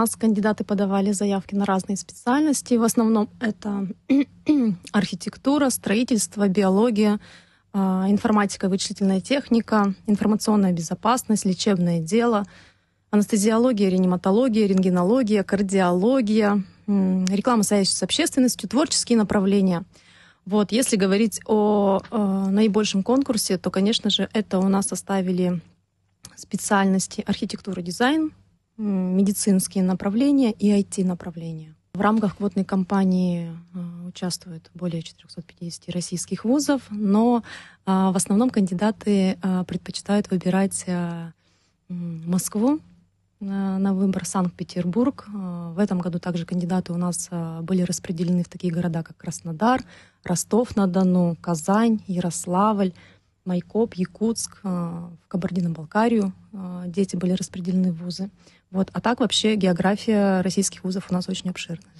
У нас кандидаты подавали заявки на разные специальности. В основном это архитектура, строительство, биология, информатика, вычислительная техника, информационная безопасность, лечебное дело, анестезиология, реаниматология, рентгенология, кардиология, реклама, связь с общественностью, творческие направления. Вот, если говорить о наибольшем конкурсе, то, конечно же, это у нас составили специальности архитектура, дизайн, медицинские направления и IT-направления. В рамках квотной кампании участвует более 450 российских вузов, но в основном кандидаты предпочитают выбирать Москву на выбор, Санкт-Петербург. В этом году также кандидаты у нас были распределены в такие города, как Краснодар, Ростов-на-Дону, Казань, Ярославль, Майкоп, Якутск, в Кабардино-Балкарию дети были распределены в вузы. Вот. А так вообще география российских вузов у нас очень обширная.